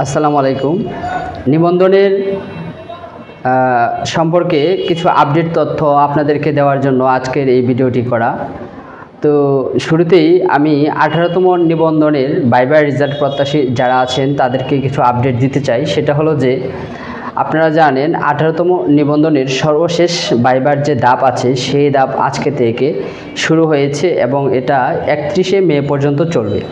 আসসালামু আলাইকুম। নিবন্ধনের সম্পর্কে কিছু আপডেট তথ্য আপনাদেরকে দেওয়ার জন্য আজকের এই ভিডিওটি করা। তো শুরুতেই আমি 18তম নিবন্ধনের ভাইবার রেজাল্ট প্রত্যাশী যারা আছেন তাদেরকে কিছু আপডেট দিতে চাই। সেটা হলো যে আপনারা জানেন 18তম নিবন্ধনের সর্বশেষ ভাইবার যে ধাপ আছে সেই ধাপ আজকে থেকে শুরু হয়েছে এবং এটা 31শে মে পর্যন্ত চলবে।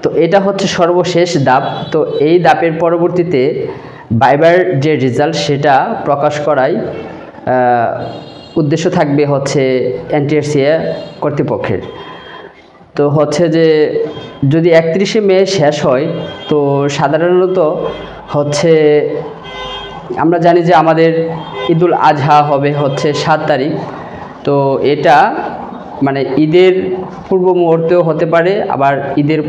তো এটা হচ্ছে সর্বশেষ ধাপ। তো এই ধাপের পরবর্তীতে ভাইবার যে রেজাল্ট সেটা প্রকাশ করাই উদ্দেশ্য থাকবে হচ্ছে এনটিআরসিএ কর্তৃপক্ষের। তো হচ্ছে যে যদি 31শে মে শেষ হয় তো সাধারণত হচ্ছে আমরা জানি যে আমাদের ঈদুল আজহা হবে হচ্ছে 7 তারিখ। তো এটা মানে ঈদের পূর্ব মুহূর্তেও হতে পারে, আবার ঈদের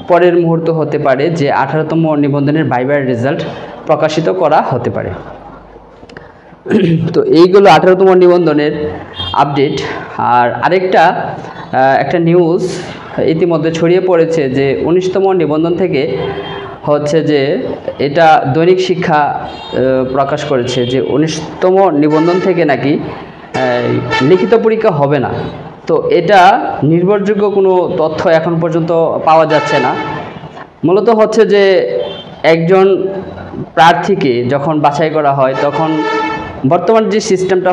পরের মুহূর্ত হতে পারে যে 18তম নিবন্ধনের ভাইবার রেজাল্ট প্রকাশিত করা হতে পারে। তো এইগুলো 18তম নিবন্ধনের আপডেট। আর আরেকটা একটা নিউজ ইতিমধ্যে ছড়িয়ে পড়েছে যে 19তম নিবন্ধন থেকে হচ্ছে যে এটা দৈনিক শিক্ষা প্রকাশ করেছে যে 19তম নিবন্ধন থেকে নাকি লিখিত পরীক্ষা হবে না। তো এটা নির্ভরযোগ্য কোনো তথ্য এখন পর্যন্ত পাওয়া যাচ্ছে না। মূলত হচ্ছে যে একজন প্রার্থীকে যখন বাছাই করা হয় তখন বর্তমান যে সিস্টেমটা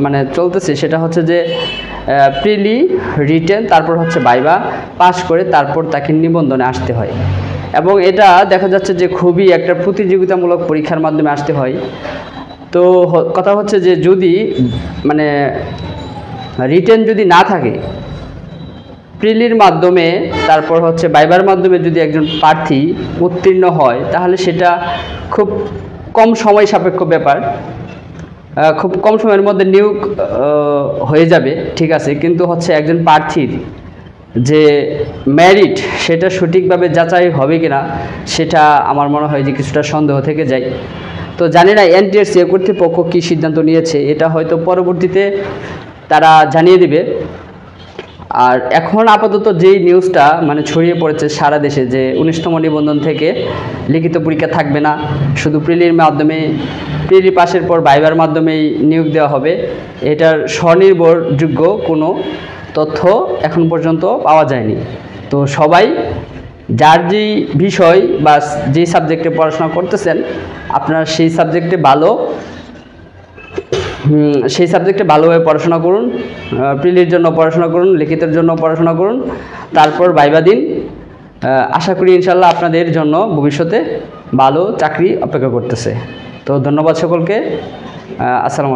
মানে চলতেছে সেটা হচ্ছে যে প্রিলি, রিটেন, তারপর হচ্ছে ভাইবা পাস করে তারপর তাকে নিবন্ধনে আসতে হয়। এবং এটা দেখা যাচ্ছে যে খুবই একটা প্রতিযোগিতামূলক পরীক্ষার মাধ্যমে আসতে হয়। তো কথা হচ্ছে যে যদি মানে রিটেন যদি না থাকে, প্রিলির মাধ্যমে তারপর হচ্ছে ভাইবার মাধ্যমে যদি একজন প্রার্থী উত্তীর্ণ হয় তাহলে সেটা খুব কম সময় সাপেক্ষ ব্যাপার, খুব কম সময়ের মধ্যে নিয়োগ হয়ে যাবে, ঠিক আছে। কিন্তু হচ্ছে একজন প্রার্থীর যে মেরিট সেটা সঠিকভাবে যাচাই হবে কিনা সেটা আমার মনে হয় যে কিছুটা সন্দেহ থেকে যায়। তো জানি না এনটিআরসিএ কর্তৃপক্ষ কী সিদ্ধান্ত নিয়েছে, এটা হয়তো পরবর্তীতে তারা জানিয়ে দিবে। আর এখন আপাতত যেই নিউজটা মানে ছড়িয়ে পড়েছে সারা দেশে যে 19তম নিবন্ধন থেকে লিখিত পরীক্ষা থাকবে না, শুধু প্রিলির মাধ্যমে, প্রিলি পাশের পর ভাইবার মাধ্যমেই নিয়োগ দেওয়া হবে, এটার স্বনির্ভরযোগ্য কোনো তথ্য এখন পর্যন্ত পাওয়া যায়নি। তো সবাই যার যেই বিষয় বা যেই সাবজেক্টে পড়াশোনা করতেছেন আপনারা সেই সাবজেক্টে ভালোভাবে পড়াশোনা করুন, প্রিলির জন্য পড়াশোনা করুন, লিখিতের জন্য পড়াশোনা করুন, তারপর ভাইবা দিন। আশা করি ইনশাল্লাহ আপনাদের জন্য ভবিষ্যতে ভালো চাকরি অপেক্ষা করতেছে। তো ধন্যবাদ সকলকে। আসসালামু আলাইকুম।